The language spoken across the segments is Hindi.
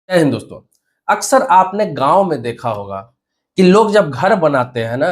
जय हिंद दोस्तों। अक्सर आपने गांव में देखा होगा कि लोग जब घर बनाते हैं ना,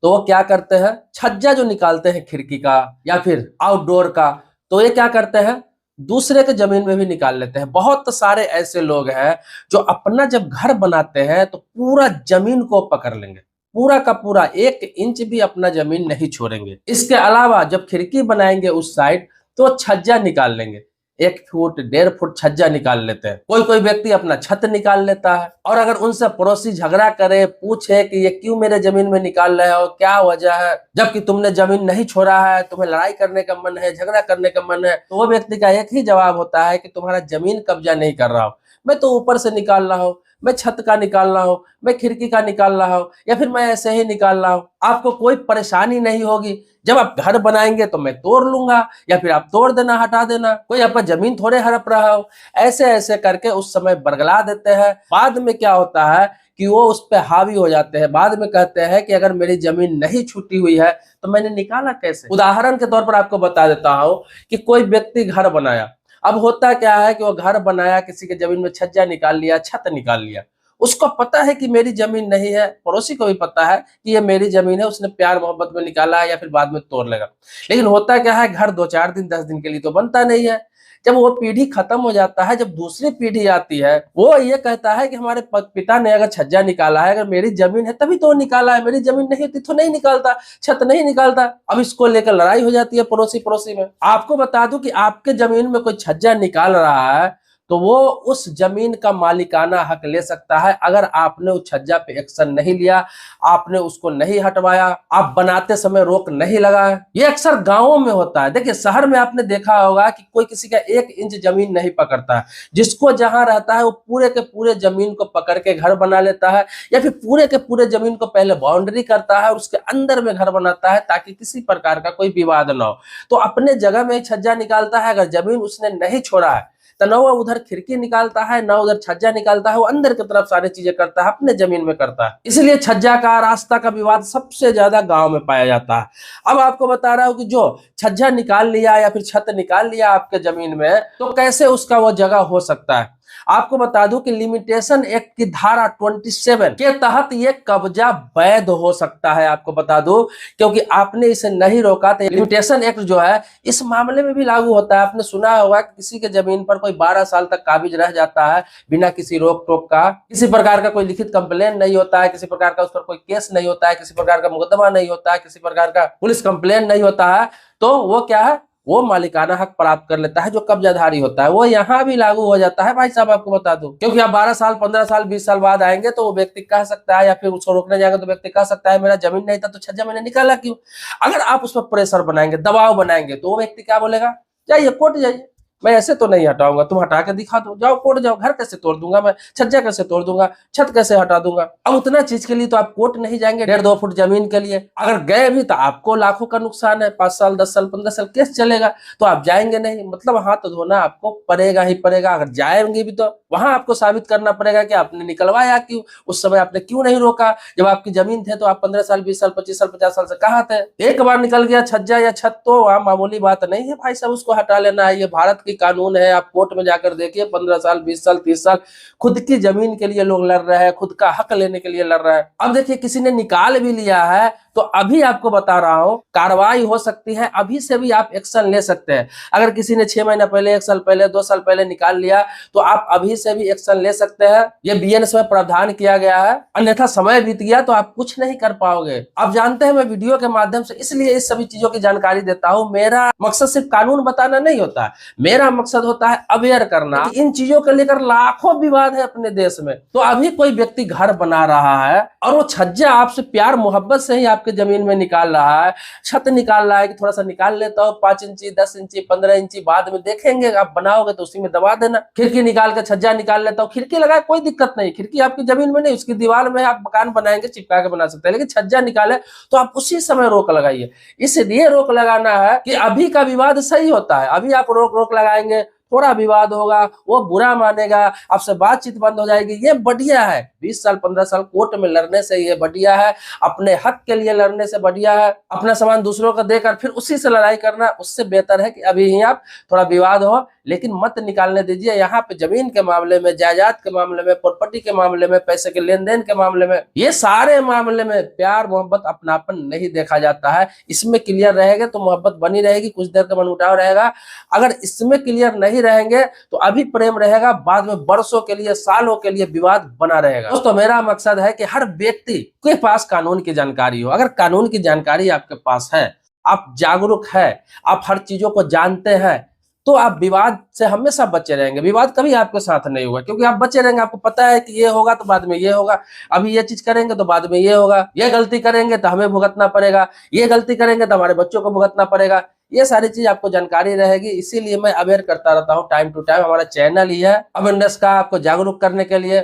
तो वो क्या करते हैं, छज्जा जो निकालते हैं खिड़की का या फिर आउटडोर का, तो ये क्या करते हैं, दूसरे के जमीन में भी निकाल लेते हैं। बहुत सारे ऐसे लोग हैं जो अपना जब घर बनाते हैं तो पूरा जमीन को पकड़ लेंगे, पूरा का पूरा 1 इंच भी अपना जमीन नहीं छोड़ेंगे। इसके अलावा जब खिड़की बनाएंगे उस साइड, तो छज्जा निकाल लेंगे, 1 फुट 1.5 फुट छज्जा निकाल लेते हैं। कोई कोई व्यक्ति अपना छत निकाल लेता है, और अगर उनसे पड़ोसी झगड़ा करे, पूछे कि ये क्यों मेरे जमीन में निकाल रहे हो, क्या वजह है, जबकि तुमने जमीन नहीं छोड़ा है, तुम्हें लड़ाई करने का मन है, झगड़ा करने का मन है, तो वो व्यक्ति का एक ही जवाब होता है कि तुम्हारा जमीन कब्जा नहीं कर रहा हूं, मैं तो ऊपर से निकाल रहा हूं, मैं छत का निकाल रहा हूं, मैं खिड़की का निकाल रहा हूं, या फिर मैं ऐसे ही निकाल रहा हूं, आपको कोई परेशानी नहीं होगी। जब आप घर बनाएंगे तो मैं तोड़ लूंगा, या फिर आप तोड़ देना, हटा देना, कोई आपका जमीन थोड़े हड़प रहा हो। ऐसे ऐसे करके उस समय बरगला देते हैं। बाद में क्या होता है कि वो उस पर हावी हो जाते हैं। बाद में कहते हैं कि अगर मेरी जमीन नहीं छूटी हुई है तो मैंने निकाला कैसे। उदाहरण के तौर पर आपको बता देता हूं कि कोई व्यक्ति घर बनाया, अब होता क्या है कि वो घर बनाया, किसी के जमीन में छज्जा निकाल लिया, छत निकाल लिया, उसको पता है कि मेरी जमीन नहीं है, पड़ोसी को भी पता है कि ये मेरी जमीन है, उसने प्यार मोहब्बत में निकाला है या फिर बाद में तोड़ लेगा। लेकिन होता क्या है, घर 2-4 दिन 10 दिन के लिए तो बनता नहीं है। जब वो पीढ़ी खत्म हो जाता है, जब दूसरी पीढ़ी आती है, वो ये कहता है कि हमारे पिता ने अगर छज्जा निकाला है, अगर मेरी जमीन है तभी तो निकाला है, मेरी जमीन नहीं होती तो नहीं निकालता, छत नहीं निकालता। अब इसको लेकर लड़ाई हो जाती है पड़ोसी पड़ोसी में। आपको बता दूं कि आपके जमीन में कोई छज्जा निकाल रहा है तो वो उस जमीन का मालिकाना हक ले सकता है, अगर आपने उस छज्जा पे एक्शन नहीं लिया, आपने उसको नहीं हटवाया, आप बनाते समय रोक नहीं लगाया। ये अक्सर गांवों में होता है। देखिए, शहर में आपने देखा होगा कि कोई किसी का 1 इंच जमीन नहीं पकड़ता है, जिसको जहां रहता है वो पूरे के पूरे जमीन को पकड़ के घर बना लेता है, या फिर पूरे के पूरे जमीन को पहले बाउंड्री करता है और उसके अंदर में घर बनाता है, ताकि किसी प्रकार का कोई विवाद ना हो। तो अपने जगह में ही छज्जा निकालता है। अगर जमीन उसने नहीं छोड़ा है तो न वो उधर खिड़की निकालता है, न उधर छज्जा निकालता है, वो अंदर की तरफ सारी चीजें करता है, अपने जमीन में करता है। इसलिए छज्जा का, रास्ता का विवाद सबसे ज्यादा गांव में पाया जाता है। अब आपको बता रहा हूं कि जो छज्जा निकाल लिया या फिर छत निकाल लिया आपके जमीन में, तो कैसे उसका वो जगह हो सकता है। आपको बता दूं कि लिमिटेशन एक्ट की धारा 27 के तहत ये कब्जा वैध हो सकता है। आपको बता दूं, क्योंकि आपने इसे नहीं रोका, तो लिमिटेशन एक्ट जो है इस मामले में भी लागू होता है। आपने सुना होगा कि किसी के जमीन पर कोई 12 साल तक काबिज रह जाता है बिना किसी रोक टोक का, किसी प्रकार का कोई लिखित कंप्लेन नहीं होता है, किसी प्रकार का उस पर कोई केस नहीं होता है, किसी प्रकार का मुकदमा नहीं होता है, किसी प्रकार का पुलिस कंप्लेन नहीं होता है, तो वो क्या है, वो मालिकाना हक प्राप्त कर लेता है, जो कब्जाधारी होता है। वो यहाँ भी लागू हो जाता है भाई साहब, आपको बता दूं। क्योंकि आप 12 साल 15 साल 20 साल बाद आएंगे तो वो व्यक्ति कह सकता है, या फिर उसको रोकने जाएगा तो व्यक्ति कह सकता है मेरा जमीन नहीं था तो छज्जा मैंने निकाला क्यों। अगर आप उस पर प्रेशर बनाएंगे, दबाव बनाएंगे, तो वो व्यक्ति क्या बोलेगा, जाइए कोर्ट जाइए, मैं ऐसे तो नहीं हटाऊंगा, तुम हटा के दिखा दो, जाओ कोर्ट जाओ, घर कैसे तोड़ दूंगा मैं, छज्जा कैसे तोड़ दूंगा, छत कैसे हटा दूंगा। अब उतना चीज के लिए तो आप कोर्ट नहीं जाएंगे, 1.5-2 फुट जमीन के लिए। अगर गए भी तो आपको लाखों का नुकसान है, 5 साल 10 साल 15 साल केस चलेगा, तो आप जाएंगे नहीं। मतलब हाथ धोना आपको पड़ेगा ही पड़ेगा। अगर जाएंगे भी तो वहां आपको साबित करना पड़ेगा कि आपने निकलवाया क्यों, उस समय आपने क्यों नहीं रोका। जब आपकी जमीन थे तो आप 15 साल 20 साल 25 साल 50 साल से कहाँ थे। एक बार निकल गया छज्जा या छत तो वहां मामूली बात नहीं है भाई साहब, उसको हटा लेना है। ये भारत की कानून है, आप कोर्ट में जाकर देखिए, 15 साल 20 साल 30 साल खुद की जमीन के लिए लोग लड़ रहे हैं, खुद का हक लेने के लिए लड़ रहे हैं। अब देखिए, किसी ने निकाल भी लिया है तो अभी आपको बता रहा हूं कार्रवाई हो सकती है, अभी से भी आप एक्शन ले सकते हैं। अगर किसी ने 6 महीना पहले, 1 साल पहले, 2 साल पहले निकाल लिया तो आप अभी से भी एक्शन ले सकते हैं। ये बीएनएस में प्रावधान किया गया है, अन्यथा समय बीत गया तो आप कुछ नहीं कर पाओगे। आप जानते हैं, मैं वीडियो के माध्यम से इसलिए इस सभी चीजों की जानकारी देता हूं। मेरा मकसद सिर्फ कानून बताना नहीं होता है, मेरा मकसद होता है अवेयर करना। इन चीजों को लेकर लाखों विवाद है अपने देश में। तो अभी कोई व्यक्ति घर बना रहा है और वो छज्जा आपसे प्यार मोहब्बत से ही आपके जमीन में निकाल रहा है, छत निकाल रहा है कि थोड़ा सा निकाल लेता हूं, 5 इंची 10 इंची 15 इंची, बाद में देखेंगे, आप बनाओगे तो उसी में दबा देना। खिड़की निकाल के छज्जा निकाल लेता हूं, खिड़की लगाए कोई दिक्कत नहीं, खिड़की आपकी जमीन में नहीं, उसकी दीवार में आप मकान बनाएंगे चिपका के बना सकते हैं। लेकिन छज्जा निकाले तो आप उसी समय रोक लगाइए। इसलिए रोक लगाना है कि अभी का विवाद सही होता है, अभी आप रोक लगाएंगे, थोड़ा विवाद होगा, वो बुरा मानेगा, आपसे बातचीत बंद हो जाएगी। ये बढ़िया है, 20 साल 15 साल कोर्ट में लड़ने से ये बढ़िया है, अपने हक के लिए लड़ने से बढ़िया है। अपना सामान दूसरों को देकर फिर उसी से लड़ाई करना, उससे बेहतर है कि अभी ही आप थोड़ा विवाद हो, लेकिन मत निकालने दीजिए। यहाँ पे जमीन के मामले में, जायदाद के मामले में, प्रॉपर्टी के मामले में, पैसे के लेन देन के मामले में, ये सारे मामले में प्यार मोहब्बत अपनापन नहीं देखा जाता है। इसमें क्लियर रहेंगे तो मोहब्बत बनी रहेगी, कुछ देर का मनमुटाव रहेगा। अगर इसमें क्लियर नहीं रहेंगे तो अभी प्रेम रहेगा, बाद में बरसों के लिए, सालों के लिए विवाद बना रहेगा। दोस्तों, मेरा मकसद है कि हर व्यक्ति के पास कानून की जानकारी हो। अगर कानून की जानकारी आपके पास है, आप जागरूक है, आप हर चीजों को जानते हैं, तो आप विवाद से हमेशा बचे रहेंगे। विवाद कभी आपके साथ नहीं होगा, क्योंकि आप बचे रहेंगे। आपको पता है कि ये होगा तो बाद में ये होगा, अभी ये चीज करेंगे तो बाद में ये होगा, ये गलती करेंगे तो हमें भुगतना पड़ेगा, ये गलती करेंगे तो हमारे बच्चों को भुगतना पड़ेगा। ये सारी चीज आपको जानकारी रहेगी। इसीलिए मैं अवेयर करता रहता हूँ टाइम टू टाइम। हमारा चैनल ही है अवेयरनेस का, आपको जागरूक करने के लिए।